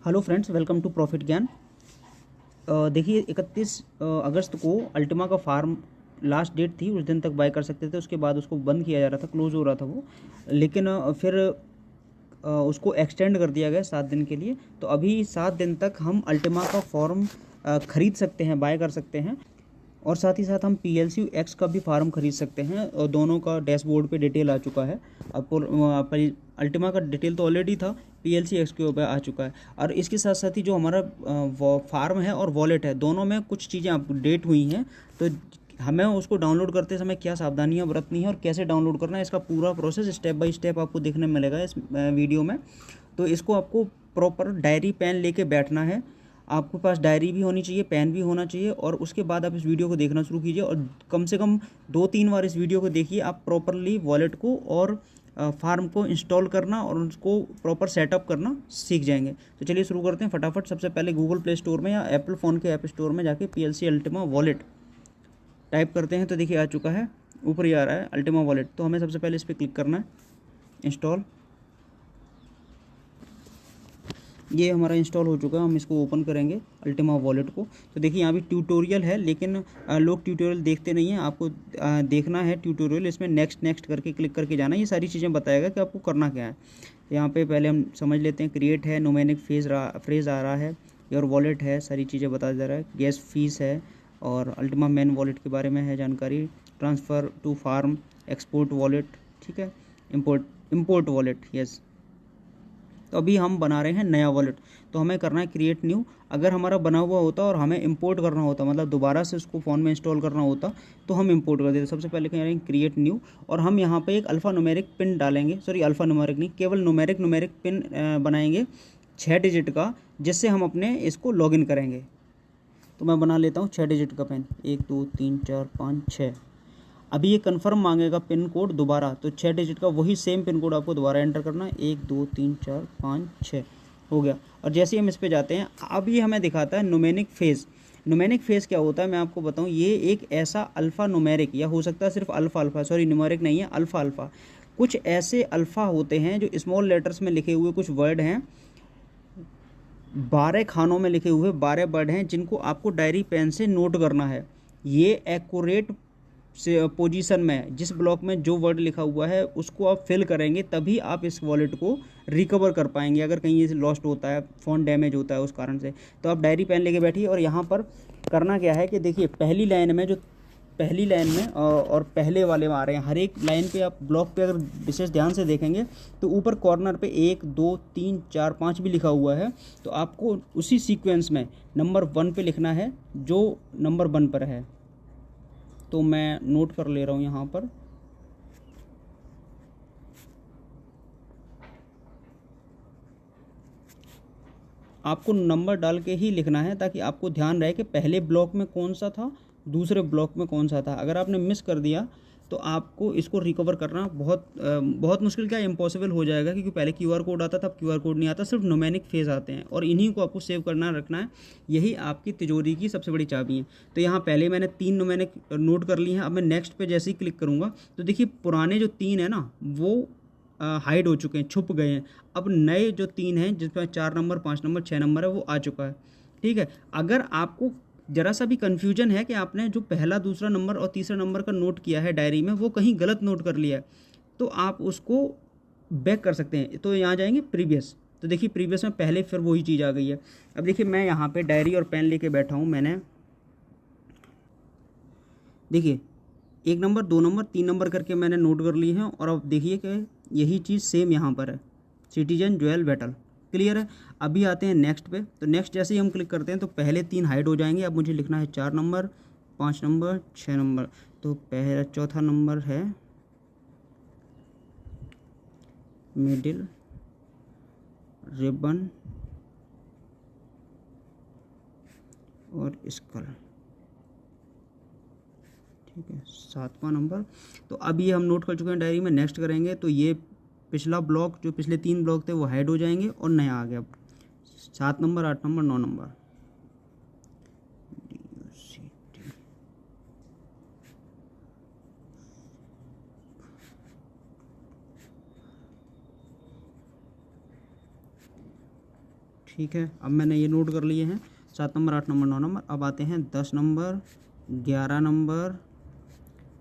Hello friends, welcome to profit Gyan. देखिए 31 अगस्त को Ultima का फार्म लास्ट डेट थी, उस दिन तक बाय कर सकते थे। उसके बाद उसको बंद किया जा रहा था, क्लोज हो रहा था वो, लेकिन फिर उसको एक्सटेंड कर दिया गया 7 दिन के लिए। तो अभी 7 दिन तक हम अल्टीमा का फॉर्म खरीद सकते हैं, बाय कर सकते हैं, और साथ ही साथ हम PLC X का भी फार्म खरीद सकते हैं। और दोनों का डैशबोर्ड पे डिटेल आ चुका है। अब अल्टीमा का डिटेल तो ऑलरेडी था, PLC X के ऊपर आ चुका है। और इसके साथ साथ ही जो हमारा वो फार्म है और वॉलेट है, दोनों में कुछ चीज़ें अपडेट हुई हैं। तो हमें उसको डाउनलोड करते समय क्या सावधानियां बरतनी है और कैसे डाउनलोड करना है, इसका पूरा प्रोसेस स्टेप बाय स्टेप आपको देखने मिलेगा इस वीडियो में। तो इसको आपको प्रॉपर डायरी पेन लेके बैठना है। आपके पास डायरी भी होनी चाहिए, पेन भी होना चाहिए, और उसके बाद आप इस वीडियो को देखना शुरू कीजिए। और कम से कम 2-3 बार इस वीडियो को देखिए, आप प्रॉपरली वॉलेट को और फार्म को इंस्टॉल करना और उसको प्रॉपर सेटअप करना सीख जाएंगे। तो चलिए शुरू करते हैं फटाफट। सबसे पहले गूगल प्ले स्टोर में या एप्पल फ़ोन के ऐप स्टोर में जाके PLC अल्टीमा वॉलेट टाइप करते हैं तो देखिए आ चुका है, ऊपर ही आ रहा है अल्टीमा वॉलेट। तो हमें सबसे पहले इस पर क्लिक करना है, इंस्टॉल। ये हमारा इंस्टॉल हो चुका है। हम इसको ओपन करेंगे अल्टीमा वॉलेट को। तो देखिए यहाँ भी ट्यूटोरियल है, लेकिन लोग ट्यूटोरियल देखते नहीं हैं। आपको देखना है ट्यूटोरियल, इसमें नेक्स्ट नेक्स्ट करके क्लिक करके जाना है। ये सारी चीज़ें बताएगा कि आपको करना क्या है। यहाँ पे पहले हम समझ लेते हैं। क्रिएट है, न्यूमेरिक फ्रेज आ रहा है, योर वॉलेट है, सारी चीज़ें बता जा रहा है। गैस फीस है, और अल्टीमा मेन वॉलेट के बारे में है जानकारी। Transfer to farm, export wallet, ठीक है, इम्पोर्ट वॉलेट, यस। तो अभी हम बना रहे हैं नया वॉलेट, तो हमें करना है क्रिएट न्यू। अगर हमारा बना हुआ होता और हमें इंपोर्ट करना होता, मतलब दोबारा से उसको फ़ोन में इंस्टॉल करना होता, तो हम इंपोर्ट कर देते। सबसे पहले कह रहे हैं क्रिएट न्यू, और हम यहाँ पे एक अल्फ़ा न्यूमेरिक पिन डालेंगे। सॉरी, अल्फ़ा न्यूमेरिक नहीं, केवल न्यूमेरिक पिन बनाएंगे 6 डिजिट का, जिससे हम अपने इसको लॉगिन करेंगे। तो मैं बना लेता हूँ 6 डिजिट का पिन, 1 2 3 4 5 6। अभी ये कन्फर्म मांगेगा पिन कोड दोबारा, तो 6 डिजिट का वही सेम पिन कोड आपको दोबारा एंटर करना है। 1 2 3 4 5 6 हो गया। और जैसे ही हम इस पे जाते हैं, अब ये हमें दिखाता है न्यूमेरिक फेज़। न्यूमेरिक फेज़ क्या होता है मैं आपको बताऊं। ये एक ऐसा अल्फ़ा न्यूमेरिक, या हो सकता है सिर्फ अल्फ़ा, सॉरी न्यूमेरिक नहीं है, अल्फ़ा। कुछ ऐसे अल्फ़ा होते हैं जो स्मॉल लेटर्स में लिखे हुए कुछ वर्ड हैं, 12 खानों में लिखे हुए 12 वर्ड हैं, जिनको आपको डायरी पेन से नोट करना है। ये एक्यूरेट से पोजीशन में, जिस ब्लॉक में जो वर्ड लिखा हुआ है उसको आप फिल करेंगे, तभी आप इस वॉलेट को रिकवर कर पाएंगे। अगर कहीं ये लॉस्ट होता है, फ़ोन डैमेज होता है उस कारण से, तो आप डायरी पेन लेके बैठिए। और यहाँ पर करना क्या है कि देखिए पहली लाइन में और पहले वाले में आ रहे हैं। हर एक लाइन पे आप ब्लॉक पे अगर विशेष ध्यान से देखेंगे तो ऊपर कॉर्नर पे 1 2 3 4 5 भी लिखा हुआ है। तो आपको उसी सीक्वेंस में नंबर 1 पे लिखना है जो नंबर 1 पर है। तो मैं नोट कर ले रहा हूँ यहाँ पर। आपको नंबर डाल के ही लिखना है, ताकि आपको ध्यान रहे कि पहले ब्लॉक में कौन सा था, दूसरे ब्लॉक में कौन सा था। अगर आपने मिस कर दिया तो आपको इसको रिकवर करना बहुत मुश्किल, क्या इम्पॉसिबल हो जाएगा, क्योंकि पहले QR कोड आता था, अब QR कोड नहीं आता, सिर्फ न्यूमेरिक फेज आते हैं, और इन्हीं को आपको सेव करना रखना है। यही आपकी तिजोरी की सबसे बड़ी चाबी है। तो यहाँ पहले मैंने 3 न्यूमेरिक नोट कर लिए हैं। अब मैं नेक्स्ट पे जैसे ही क्लिक करूँगा तो देखिए पुराने जो 3 है ना, वो हाइड हो चुके हैं, छुप गए हैं। अब नए जो 3 हैं, जिसमें 4 नंबर 5 नंबर 6 नंबर है, वो आ चुका है। ठीक है। अगर आपको ज़रा सा भी कन्फ्यूजन है कि आपने जो पहला दूसरा नंबर और तीसरा नंबर का नोट किया है डायरी में, वो कहीं गलत नोट कर लिया है, तो आप उसको बैक कर सकते हैं। तो यहाँ जाएंगे प्रीवियस, तो देखिए प्रीवियस में पहले फिर वही चीज़ आ गई है। अब देखिए मैं यहाँ पे डायरी और पेन लेके बैठा हूँ। मैंने देखिए 1 नंबर 2 नंबर 3 नंबर करके मैंने नोट कर लिए हैं। और अब देखिए कि यही चीज़ सेम यहाँ पर है, सिटीजन जोएल बैटल। क्लियर है। अभी आते हैं नेक्स्ट पे। तो नेक्स्ट जैसे ही हम क्लिक करते हैं तो पहले 3 हाइड हो जाएंगे। अब मुझे लिखना है 4 नंबर 5 नंबर 6 नंबर। तो पहला चौथा नंबर है मिडिल रिबन और स्कल, ठीक है, 7वां नंबर। तो अब ये हम नोट कर चुके हैं डायरी में। नेक्स्ट करेंगे तो ये पिछला ब्लॉक, जो पिछले 3 ब्लॉक थे, वो हाइड हो जाएंगे और नया आ गया 7 नंबर 8 नंबर 9 नंबर। ठीक है, अब मैंने ये नोट कर लिए हैं 7 नंबर, 8 नंबर, 9 नंबर। अब आते हैं 10 नंबर, 11 नंबर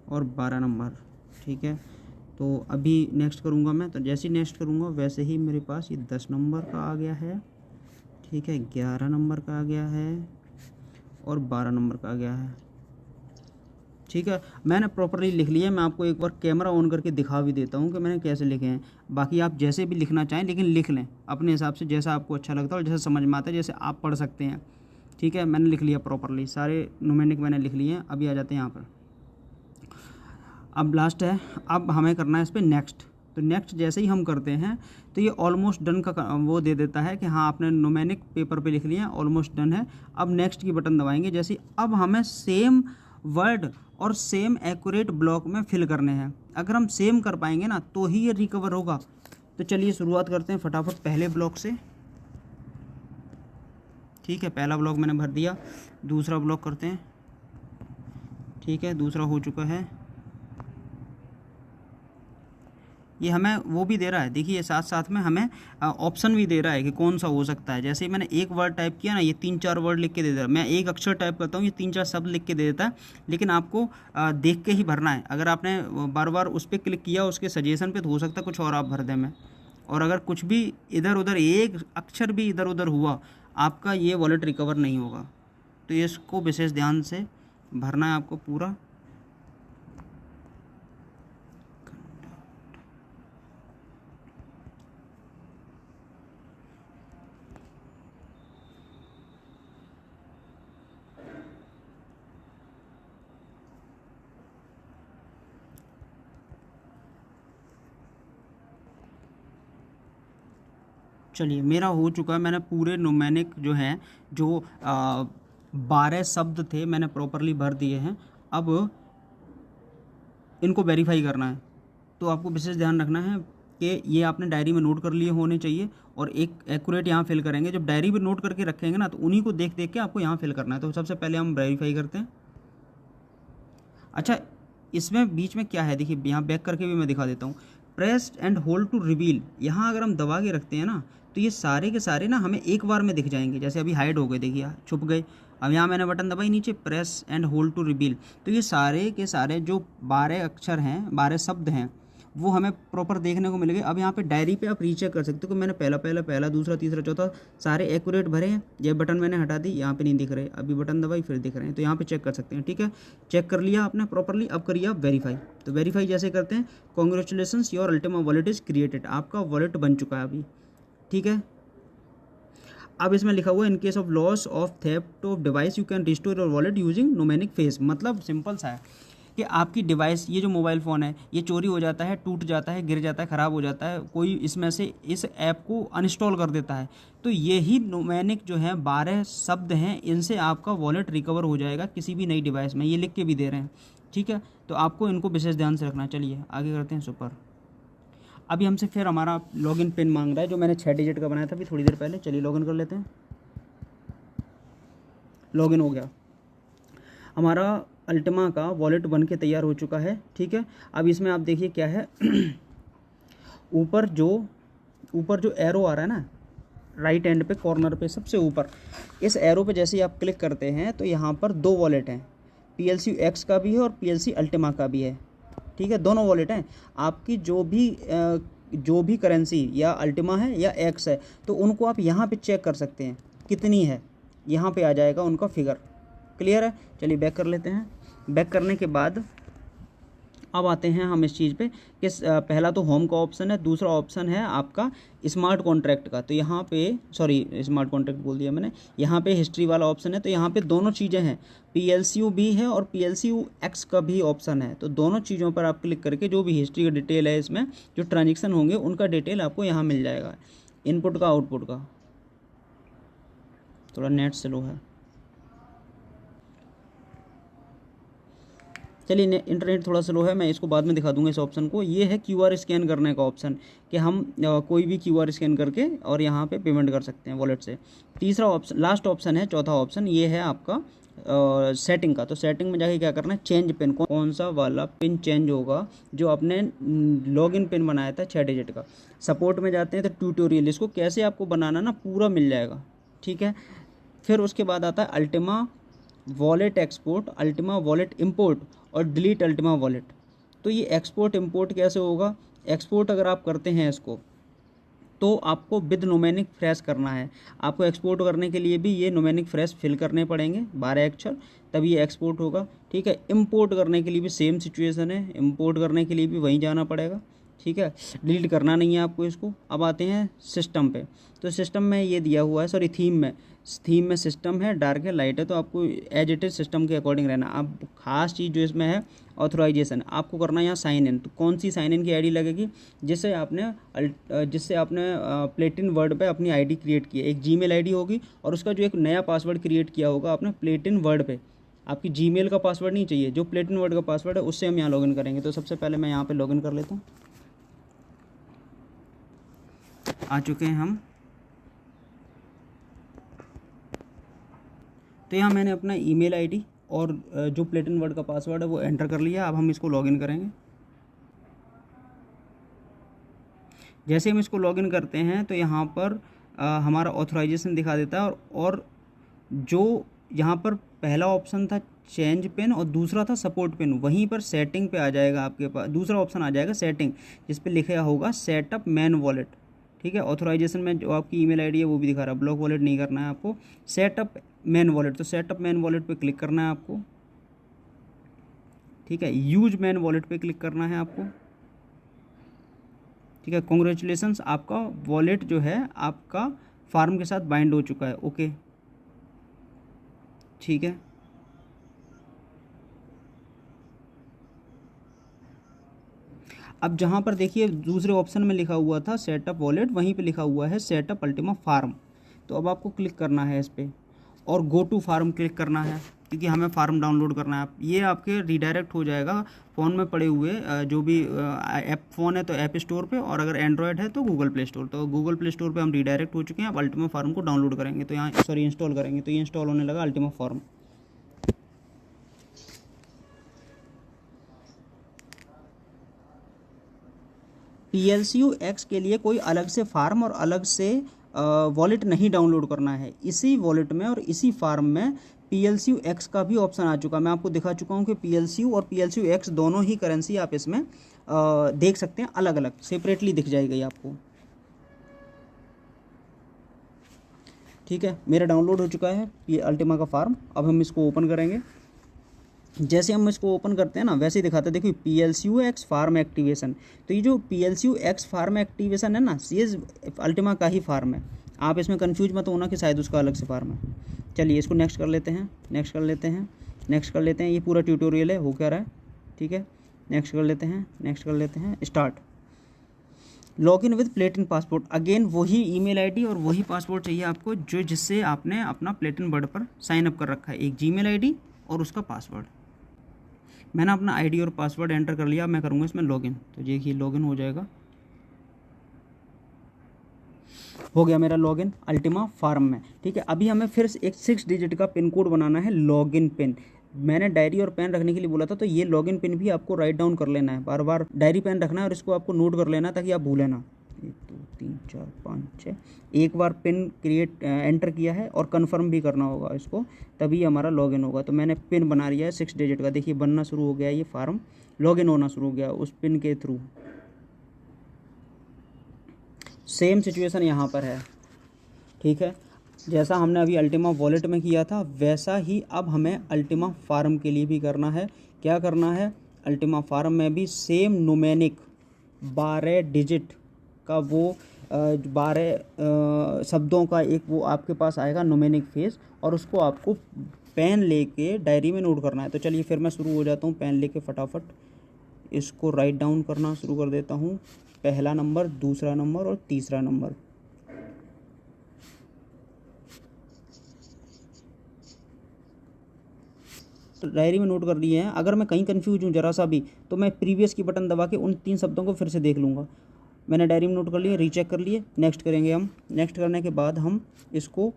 और 12 नंबर। ठीक है, तो अभी नेक्स्ट करूँगा मैं, तो जैसे ही नेक्स्ट करूँगा वैसे ही मेरे पास ये 10 नंबर का आ गया है। ठीक है, 11 नंबर का आ गया है और 12 नंबर का आ गया है। ठीक है, मैंने प्रॉपरली लिख लिया है। मैं आपको एक बार कैमरा ऑन करके दिखा भी देता हूँ कि मैंने कैसे लिखे हैं। बाकी आप जैसे भी लिखना चाहें, लेकिन लिख लें अपने हिसाब से, जैसा आपको अच्छा लगता है और जैसे समझ में आता है, जैसे आप पढ़ सकते हैं। ठीक है, मैंने लिख लिया प्रॉपरली, सारे न्यूमेरिक मैंने लिख लिए हैं। अभी आ जाते हैं यहाँ पर, अब लास्ट है। अब हमें करना है इस पर नेक्स्ट। तो नेक्स्ट जैसे ही हम करते हैं तो ये ऑलमोस्ट डन का वो दे देता है कि हाँ आपने न्यूमेरिक पेपर पे लिख लिया, ऑलमोस्ट डन है। अब नेक्स्ट की बटन दबाएंगे जैसे ही, अब हमें सेम वर्ड और सेम एक्यूरेट ब्लॉक में फिल करने हैं। अगर हम सेम कर पाएंगे ना तो ही ये रिकवर होगा। तो चलिए शुरुआत करते हैं फटाफट पहले ब्लॉक से। ठीक है, पहला ब्लॉक मैंने भर दिया। दूसरा ब्लॉक करते हैं। ठीक है, दूसरा हो चुका है। ये हमें वो भी दे रहा है, देखिए साथ साथ में हमें ऑप्शन भी दे रहा है कि कौन सा हो सकता है। जैसे ही मैंने एक वर्ड टाइप किया ना, ये 3-4 वर्ड लिख के दे देता है। मैं एक अक्षर टाइप करता हूँ, ये 3-4 शब्द लिख के दे देता है। लेकिन आपको देख के ही भरना है। अगर आपने बार बार उस पर क्लिक किया उसके सजेशन पे, तो हो सकता है कुछ और आप भर दें में। और अगर कुछ भी इधर उधर, एक अक्षर भी इधर उधर हुआ, आपका ये वॉलेट रिकवर नहीं होगा। तो इसको विशेष ध्यान से भरना है आपको पूरा। चलिए, मेरा हो चुका है। मैंने पूरे न्यूमेरिक जो है, जो 12 शब्द थे, मैंने प्रॉपरली भर दिए हैं। अब इनको वेरीफाई करना है। तो आपको विशेष ध्यान रखना है कि ये आपने डायरी में नोट कर लिए होने चाहिए, और एक एक्यूरेट यहाँ फिल करेंगे। जब डायरी में नोट करके रखेंगे ना, तो उन्हीं को देख देख के आपको यहाँ फिल करना है। तो सबसे पहले हम वेरीफाई करते हैं। अच्छा, इसमें बीच में क्या है, देखिए यहाँ बैक करके भी मैं दिखा देता हूँ। Press and hold to reveal, यहाँ अगर हम दबा के रखते हैं ना, तो ये सारे के सारे ना हमें एक बार में दिख जाएंगे। जैसे अभी हाइड हो गए, देखिए छुप गए। अब यहाँ मैंने बटन दबाई नीचे, press and hold to reveal, तो ये सारे के सारे जो 12 अक्षर हैं, 12 शब्द हैं, वो हमें प्रॉपर देखने को मिलेंगे। अब यहाँ पे डायरी पे आप रीचेक कर सकते हो कि मैंने पहला, दूसरा, तीसरा, चौथा सारे एक्यूरेट भरे हैं। ये बटन मैंने हटा दी, यहाँ पे नहीं दिख रहे। अभी बटन दबाई, फिर दिख रहे हैं। तो यहाँ पे चेक कर सकते हैं। ठीक है, चेक कर लिया आपने प्रॉपरली। अब करिए आप वेरीफाई। तो वेरीफाई जैसे करते हैं, congratulations your Ultima wallet is created, आपका वॉलेट बन चुका है अभी। ठीक है, अब इसमें लिखा हुआ है in case of loss of theft of device you can restore your wallet using numeric face. मतलब सिंपल सा है कि आपकी डिवाइस, ये जो मोबाइल फ़ोन है, ये चोरी हो जाता है, टूट जाता है, गिर जाता है, ख़राब हो जाता है, कोई इसमें से इस ऐप को अनइंस्टॉल कर देता है, तो यही न्यूमेरिक जो है 12 शब्द हैं, इनसे आपका वॉलेट रिकवर हो जाएगा किसी भी नई डिवाइस में। ये लिख के भी दे रहे हैं। ठीक है, तो आपको इनको विशेष ध्यान से रखना। चलिए आगे करते हैं सुपर। अभी हमसे फिर हमारा लॉगिन पिन मांग रहा है, जो मैंने 6 डिजिट का बनाया था अभी थोड़ी देर पहले। चलिए लॉगिन कर लेते हैं। लॉगिन हो गया, हमारा अल्टीमा का वॉलेट बन के तैयार हो चुका है। ठीक है, अब इसमें आप देखिए क्या है, ऊपर जो एरो आ रहा है ना, राइट एंड पे कॉर्नर पे सबसे ऊपर, इस एरो पे जैसे ही आप क्लिक करते हैं तो यहाँ पर 2 वॉलेट हैं, PLCU X का भी है और PLC अल्टीमा का भी है। ठीक है, दोनों वॉलेट हैं। आपकी जो भी करेंसी या अल्टीमा है या X है, तो उनको आप यहाँ पे चेक कर सकते हैं कितनी है, यहाँ पे आ जाएगा उनका फिगर। क्लियर है, चलिए बैक कर लेते हैं। बैक करने के बाद अब आते हैं हम इस चीज़ पे कि पहला तो होम का ऑप्शन है, दूसरा ऑप्शन है आपका स्मार्ट कॉन्ट्रैक्ट का। तो यहाँ पे, सॉरी स्मार्ट कॉन्ट्रैक्ट बोल दिया मैंने, यहाँ पे हिस्ट्री वाला ऑप्शन है। तो यहाँ पे दोनों चीज़ें हैं, PLCU भी है और PLCU X का भी ऑप्शन है। तो दोनों चीज़ों पर आप क्लिक करके जो भी हिस्ट्री का डिटेल है, इसमें जो ट्रांजेक्शन होंगे उनका डिटेल आपको यहाँ मिल जाएगा। इनपुट का, आउटपुट का, थोड़ा नेट स्लो है। चलिए इंटरनेट थोड़ा स्लो है, मैं इसको बाद में दिखा दूंगा इस ऑप्शन को। ये है QR स्कैन करने का ऑप्शन, कि हम कोई भी QR स्कैन करके और यहाँ पे पेमेंट कर सकते हैं वॉलेट से। तीसरा ऑप्शन, लास्ट ऑप्शन है, चौथा ऑप्शन, ये है आपका सेटिंग का। तो सेटिंग में जाके क्या करना है, चेंज पिन, कौन सा वाला पिन चेंज होगा, जो आपने लॉगिन पिन बनाया था 6 डिजिट का। सपोर्ट में जाते हैं तो ट्यूटोरियल, इसको कैसे आपको बनाना ना पूरा मिल जाएगा। ठीक है। फिर उसके बाद आता है Ultima wallet export, Ultima wallet import और डिलीट अल्टीमा वॉलेट। तो ये एक्सपोर्ट इंपोर्ट कैसे होगा? एक्सपोर्ट अगर आप करते हैं इसको तो आपको विद नोमेनिक फ्रेश करना है। आपको एक्सपोर्ट करने के लिए भी ये नोमेनिक फ्रेश फिल करने पड़ेंगे 12 अक्षर, तभी ये एक्सपोर्ट होगा। ठीक है। इंपोर्ट करने के लिए भी सेम सिचुएशन है, इंपोर्ट करने के लिए भी वहीं जाना पड़ेगा। ठीक है। डिलीट करना नहीं है आपको इसको। अब आते हैं सिस्टम पे। तो सिस्टम में ये दिया हुआ है, सॉरी थीम में सिस्टम है, डार्क है, लाइट है, तो आपको एज इट इज सिस्टम के अकॉर्डिंग रहना। अब खास चीज़ जो इसमें है ऑथराइजेशन, आपको करना है यहाँ साइन इन। तो कौन सी साइन इन की आईडी लगेगी? जिससे आपने प्लेटिन वर्ड पे अपनी आईडी क्रिएट की है। एक जीमेल आईडी होगी और उसका जो एक नया पासवर्ड क्रिएट किया होगा आपने प्लेटिन वर्ड पे। आपकी जीमेल का पासवर्ड नहीं चाहिए, जो प्लेटिन वर्ड का पासवर्ड है उससे हम यहाँ लॉगिन करेंगे। तो सबसे पहले मैं यहाँ पे लॉगिन कर लेता हूँ। आ चुके हैं हम। तो यहाँ मैंने अपना ईमेल आईडी और जो प्लेटिन वर्ड का पासवर्ड है वो एंटर कर लिया। अब हम इसको लॉगिन करेंगे। जैसे हम इसको लॉगिन करते हैं तो यहाँ पर हमारा ऑथराइजेशन दिखा देता है और जो यहाँ पर पहला ऑप्शन था चेंज पिन और दूसरा था सपोर्ट पिन, वहीं पर सेटिंग पे आ जाएगा आपके पास, दूसरा ऑप्शन आ जाएगा सेटिंग, जिस पे लिखा होगा सेटअप मैन वॉलेट। ठीक है। ऑथराइजेशन में जो आपकी ईमेल आईडी है वो भी दिखा रहा है, ब्लॉक वॉलेट नहीं करना है आपको, सेटअप मैन वॉलेट। तो सेटअप मैन वॉलेट पे क्लिक करना है आपको। ठीक है। यूज मैन वॉलेट पे क्लिक करना है आपको। ठीक है। कॉन्ग्रेचुलेसन्स, आपका वॉलेट जो है आपका फार्म के साथ बाइंड हो चुका है। ओके, ठीक है। अब जहाँ पर देखिए दूसरे ऑप्शन में लिखा हुआ था सेटअप वॉलेट, वहीं पे लिखा हुआ है सेटअप अल्टीमा फार्म। तो अब आपको क्लिक करना है इस पर और गो टू फार्म क्लिक करना है, क्योंकि हमें फार्म डाउनलोड करना है। ये आपके रिडायरेक्ट हो जाएगा फ़ोन में पड़े हुए जो भी ऐप, फ़ोन है तो ऐप स्टोर पे, और अगर एंड्रॉयड है तो गूगल प्ले स्टोर। तो गूगल प्ले स्टोर पे हम रिडायरेक्ट हो चुके हैं। अब अल्टीमा फार्म को डाउनलोड करेंगे तो यहाँ इंस्टॉल करेंगे तो ये इंस्टॉल होने लगा अल्टीमा फार्म। PLCU X के लिए कोई अलग से फार्म और अलग से वॉलेट नहीं डाउनलोड करना है। इसी वॉलेट में और इसी फार्म में PLCU X का भी ऑप्शन आ चुका है। मैं आपको दिखा चुका हूँ कि PLCU और PLCU X दोनों ही करेंसी आप इसमें देख सकते हैं, अलग अलग सेपरेटली दिख जाएगी आपको। ठीक है। मेरा डाउनलोड हो चुका है ये अल्टीमा का फार्म। अब हम इसको ओपन करेंगे। जैसे हम इसको ओपन करते हैं ना वैसे ही दिखाते हैं। देखिए PLCU X फार्म एक्टिवेशन। तो ये जो PLCU X फार्म एक्टिवेशन है ना, ये अल्टीमा का ही फार्म है। आप इसमें कंफ्यूज मत होना कि शायद उसका अलग से फार्म है। चलिए इसको नेक्स्ट कर लेते हैं, नेक्स्ट कर लेते हैं, नेक्स्ट कर लेते हैं। ये पूरा ट्यूटोरियल है, हो क्या रहा है। ठीक है। नेक्स्ट कर लेते हैं, नेक्स्ट कर लेते हैं, start. Login with प्लेटिन passport. Again वही ईमेल आईडी और वही पासपोर्ट चाहिए आपको जो जिससे आपने अपना प्लेटिन वर्ड पर साइन अप कर रखा है। एक जीमेल आईडी और उसका पासवर्ड। मैंने अपना आईडी और पासवर्ड एंटर कर लिया। मैं करूँगा इसमें लॉगिन। तो देखिए लॉगिन हो जाएगा, हो गया मेरा लॉगिन अल्टीमा फार्म में। ठीक है। अभी हमें फिर एक 6 डिजिट का पिन कोड बनाना है, लॉगिन पिन। मैंने डायरी और पेन रखने के लिए बोला था, तो ये लॉगिन पिन भी आपको राइट डाउन कर लेना है। बार बार डायरी पेन रखना है और इसको आपको नोट कर लेना है ताकि आप भूलें ना। 1 2 3 4 5 6, एक बार पिन एंटर किया है और कन्फर्म भी करना होगा इसको, तभी हमारा लॉगिन होगा। तो मैंने पिन बना लिया है 6 डिजिट का। देखिए बनना शुरू हो गया, ये फार्म लॉगिन होना शुरू हो गया उस पिन के थ्रू। सेम सिचुएशन यहाँ पर है। ठीक है। जैसा हमने अभी अल्टीमा वॉलेट में किया था वैसा ही अब हमें अल्टीमा फार्म के लिए भी करना है। क्या करना है? अल्टीमा फार्म में भी सेम न्यूमेरिक 12 डिजिट का वो 12 शब्दों का एक वो आपके पास आएगा न्यूमेरिक फेस, और उसको आपको पेन लेके डायरी में नोट करना है। तो चलिए फिर मैं शुरू हो जाता हूँ। पेन लेके फटाफट इसको राइट डाउन करना शुरू कर देता हूँ। पहला नंबर, दूसरा नंबर और तीसरा नंबर। तो डायरी में नोट कर लिए हैं। अगर मैं कहीं कंफ्यूज हूँ ज़रा सा भी तो मैं प्रीवियस की बटन दबा के उन 3 शब्दों को फिर से देख लूँगा। मैंने डायरी में नोट कर लिए, रीचेक कर लिए, नेक्स्ट करेंगे हम। नेक्स्ट करने के बाद हम इसको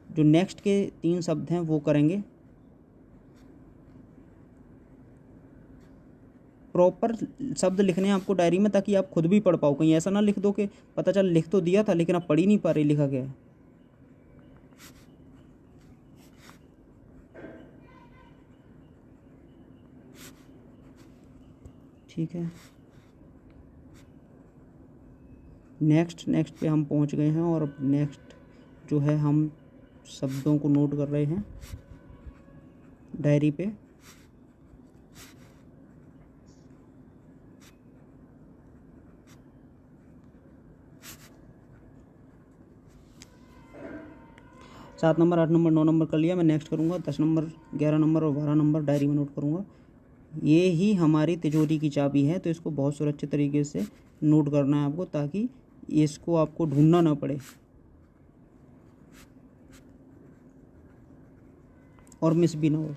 जो नेक्स्ट के 3 शब्द हैं वो करेंगे। प्रॉपर शब्द लिखने हैं आपको डायरी में ताकि आप खुद भी पढ़ पाओ। कहीं ऐसा ना लिख दो कि पता चल लिख तो दिया था लेकिन आप पढ़ ही नहीं पा रहे लिखा गया है। ठीक है, नेक्स्ट पे हम पहुंच गए हैं और अब नेक्स्ट जो है हम शब्दों को नोट कर रहे हैं डायरी पे। सात नंबर, 8 नंबर, 9 नंबर कर लिया, मैं नेक्स्ट करूँगा। 10 नंबर, 11 नंबर और 12 नंबर डायरी में नोट करूँगा। ये ही हमारी तिजोरी की चाबी है, तो इसको बहुत सुरक्षित तरीके से नोट करना है आपको, ताकि इसको आपको ढूंढना ना पड़े और मिस भी ना हो।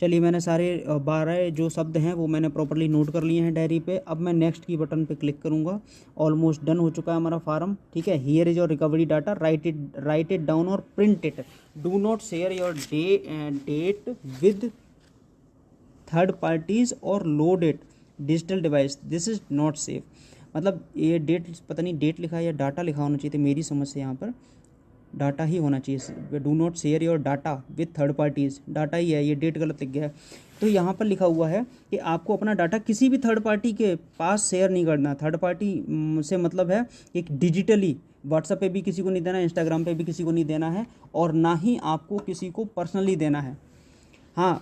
चलिए, मैंने सारे 12 जो शब्द हैं वो मैंने प्रॉपर्ली नोट कर लिए हैं डायरी पे। अब मैं नेक्स्ट की बटन पे क्लिक करूँगा। ऑलमोस्ट डन हो चुका है हमारा फार्म, ठीक है। Here is your recovery data, write it down और print it. Do not share your date with third parties और load it digital device, this is not safe. मतलब ये डेट, पता नहीं डेट लिखा है या डाटा लिखा होना चाहिए, तो मेरी समझ से यहाँ पर डाटा ही होना चाहिए। Do not share your data with third parties, data ही है, ये डेट गलत लिख गया है। तो यहाँ पर लिखा हुआ है कि आपको अपना डाटा किसी भी थर्ड पार्टी के पास शेयर नहीं करना। थर्ड पार्टी से मतलब है एक डिजिटली, व्हाट्सएप पे भी किसी को नहीं देना, इंस्टाग्राम पे भी किसी को नहीं देना है, और ना ही आपको किसी को पर्सनली देना है। हाँ,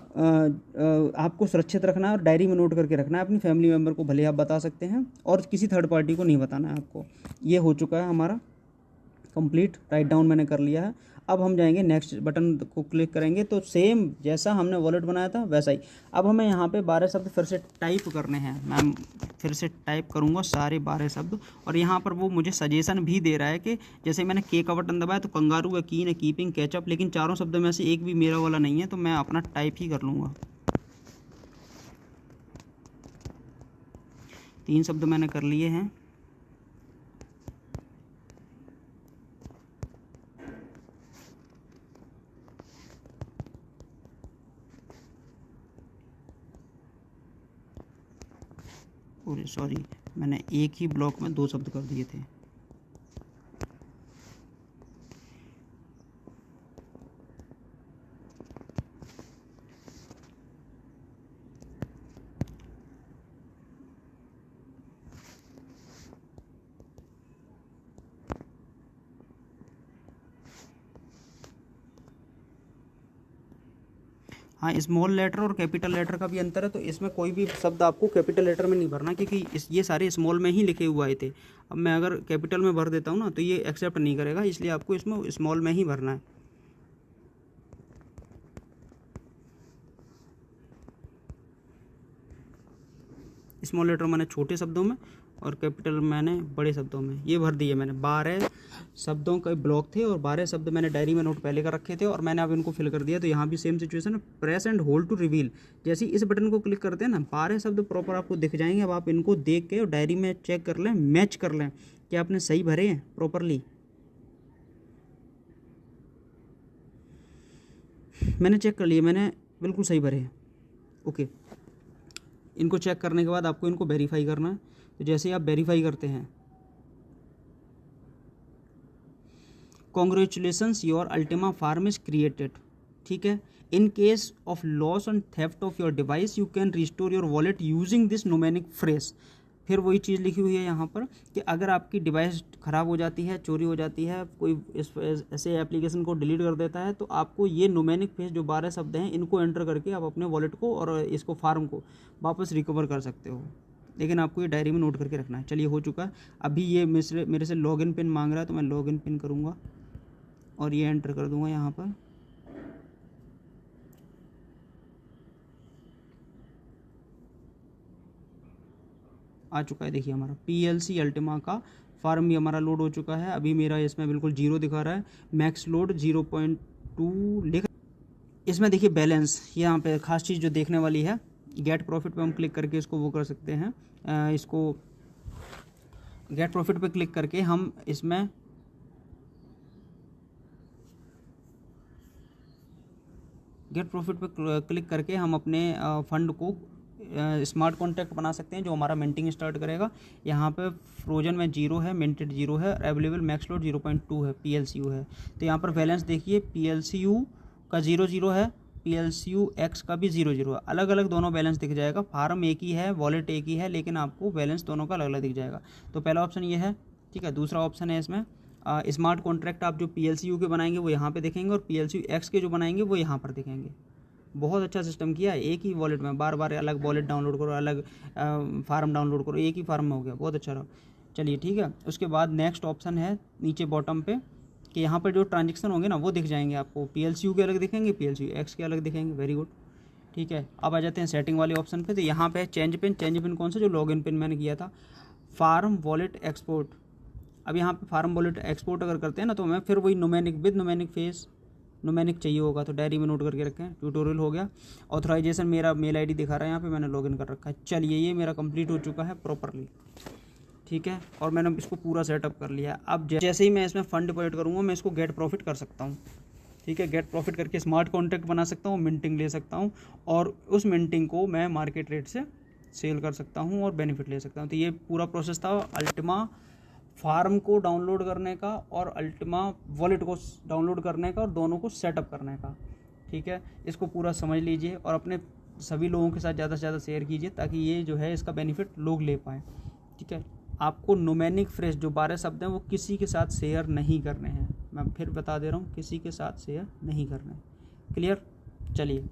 आपको सुरक्षित रखना है और डायरी में नोट करके रखना है। अपनी फैमिली मेम्बर को भले आप बता सकते हैं, और किसी थर्ड पार्टी को नहीं बताना है आपको। ये हो चुका है हमारा कंप्लीट, राइट डाउन मैंने कर लिया है। अब हम जाएंगे नेक्स्ट बटन को क्लिक करेंगे, तो सेम जैसा हमने वॉलेट बनाया था वैसा ही। अब हमें यहाँ पे 12 शब्द फिर से टाइप करने हैं। मैं फिर से टाइप करूँगा सारे 12 शब्द, और यहाँ पर वो मुझे सजेशन भी दे रहा है कि जैसे मैंने के का बटन दबाया तो कंगारू है, कीन है, कीपिंग, कैचअप, लेकिन चारों शब्दों में से एक भी मेरा वाला नहीं है, तो मैं अपना टाइप ही कर लूँगा। 3 शब्द मैंने कर लिए हैं। सॉरी, मैंने एक ही ब्लॉक में 2 शब्द कर दिए थे। हाँ, स्मॉल लेटर और कैपिटल लेटर का भी अंतर है, तो इसमें कोई भी शब्द आपको कैपिटल लेटर में नहीं भरना, क्योंकि ये सारे स्मॉल में ही लिखे हुए आए थे। अब मैं अगर कैपिटल में भर देता हूँ ना, तो ये एक्सेप्ट नहीं करेगा, इसलिए आपको इसमें स्मॉल में ही भरना है। स्मॉल लेटर मैंने छोटे शब्दों में और कैपिटल मैंने बड़े शब्दों में, ये भर दिए मैंने। 12 शब्दों के ब्लॉक थे और 12 शब्द मैंने डायरी में नोट पहले कर रखे थे, और मैंने अब इनको फिल कर दिया। तो यहाँ भी सेम सिचुएशन है, press and hold to reveal. जैसे इस बटन को क्लिक करते हैं ना, 12 शब्द प्रॉपर आपको दिख जाएंगे। अब आप इनको देख के और डायरी में चेक कर लें, मैच कर लें कि आपने सही भरे हैं प्रॉपरली। मैंने चेक कर लिया, मैंने बिल्कुल सही भरे हैं। ओके, इनको चेक करने के बाद आपको इनको वेरीफाई करना है। तो जैसे आप वेरीफाई करते हैं, congratulations your Ultima farm is created, ठीक है। In case of loss and theft of your device you can restore your wallet using this numeric phrase. फिर वही चीज़ लिखी हुई है यहाँ पर कि अगर आपकी डिवाइस ख़राब हो जाती है, चोरी हो जाती है, कोई ऐसे एप्लीकेशन को डिलीट कर देता है, तो आपको ये न्यूमेरिक फ्रेज जो 12 शब्द हैं, इनको एंटर करके आप अपने वॉलेट को और इसको फार्म को वापस रिकवर कर सकते हो। लेकिन आपको ये डायरी में नोट करके रखना है। चलिए, हो चुका है। अभी ये मेरे से लॉगिन पिन मांग रहा है, तो मैं लॉगिन पिन करूँगा और ये एंटर कर दूँगा यहाँ पर। आ चुका है, देखिए हमारा PLC अल्टीमा का फार्म भी हमारा लोड हो चुका है। अभी मेरा इसमें बिल्कुल 0 दिखा रहा है, मैक्स लोड 0.2 लिख। इसमें देखिए बैलेंस, यहाँ पे खास चीज़ जो देखने वाली है, गेट प्रॉफिट पे हम क्लिक करके इसको वो कर सकते हैं। इसको गेट प्रॉफिट पे क्लिक करके हम इसमें गेट प्रॉफिट पे क्लिक करके हम अपने फंड को स्मार्ट कॉन्ट्रैक्ट बना सकते हैं, जो हमारा मिंटिंग स्टार्ट करेगा। यहाँ पे फ्रोजन में 0 है, मिंटेड 0 है, अवेलेबल मैक्स लोड 0.2 है, PLCU है। तो यहाँ पर बैलेंस देखिए, PLCU का 0 है, PLCU X का भी 0 अलग अलग दोनों बैलेंस दिख जाएगा। फार्म एक ही है, वॉलेट एक ही है, लेकिन आपको बैलेंस दोनों का अलग अलग दिख जाएगा। तो पहला ऑप्शन ये है, ठीक है। दूसरा ऑप्शन है इसमें स्मार्ट कॉन्ट्रैक्ट आप जो PLCU के बनाएंगे वो यहाँ पे दिखेंगे और PLCU X के जो बनाएंगे वो यहाँ पर दिखेंगे। बहुत अच्छा सिस्टम किया है, एक ही वॉलेट में बार बार अलग वॉलेट डाउनलोड करो, अलग फार्म डाउनलोड करो, एक ही फार्म में हो गया, बहुत अच्छा रहा। चलिए ठीक है। उसके बाद नेक्स्ट ऑप्शन है नीचे बॉटम पे कि यहाँ पर जो ट्रांजेक्शन होंगे ना वो दिख जाएंगे आपको, PLCU के अलग दिखेंगे, PLCU X के अलग दिखेंगे। वेरी गुड, ठीक है। अब आ जाते हैं सेटिंग वाले ऑप्शन पे। तो यहाँ पे है चेंज पिन। चेंज पिन कौन सा? जो लॉगिन पिन मैंने किया था। फार्म वॉलेट एक्सपोर्ट, अब यहाँ पे फार्म वॉलेट एक्सपोर्ट अगर करते हैं ना तो हमें फिर वही नुमेनिक विद नुमेनिक फेस नुमेनिक चाहिए होगा, तो डायरी में नोट करके रखें। ट्यूटोरियल हो गया। ऑथराइजेशन मेरा मेल आईडी दिखा रहा है यहाँ पे, मैंने लॉगिन कर रखा है। चलिए ये मेरा कंप्लीट हो चुका है प्रॉपरली, ठीक है। और मैंने इसको पूरा सेटअप कर लिया। अब जैसे ही मैं इसमें फंड डिपॉजिट करूँगा मैं इसको गेट प्रॉफिट कर सकता हूँ, ठीक है। गेट प्रॉफिट करके स्मार्ट कॉन्ट्रैक्ट बना सकता हूँ, मिंटिंग ले सकता हूँ और उस मिंटिंग को मैं मार्केट रेट से सेल कर सकता हूँ और बेनिफिट ले सकता हूँ। तो ये पूरा प्रोसेस था अल्टीमा फार्म को डाउनलोड करने का और अल्टीमा वॉलेट को डाउनलोड करने का और दोनों को सेटअप करने का, ठीक है। इसको पूरा समझ लीजिए और अपने सभी लोगों के साथ ज़्यादा से ज़्यादा शेयर कीजिए ताकि ये जो है इसका बेनिफिट लोग ले पाएँ, ठीक है। आपको नुमेनिक फ्रेज जो 12 शब्द हैं वो किसी के साथ शेयर नहीं करने हैं, मैं फिर बता दे रहा हूँ, किसी के साथ शेयर नहीं करने। क्लियर? चलिए,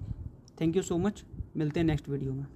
थैंक यू सो मच, मिलते हैं नेक्स्ट वीडियो में।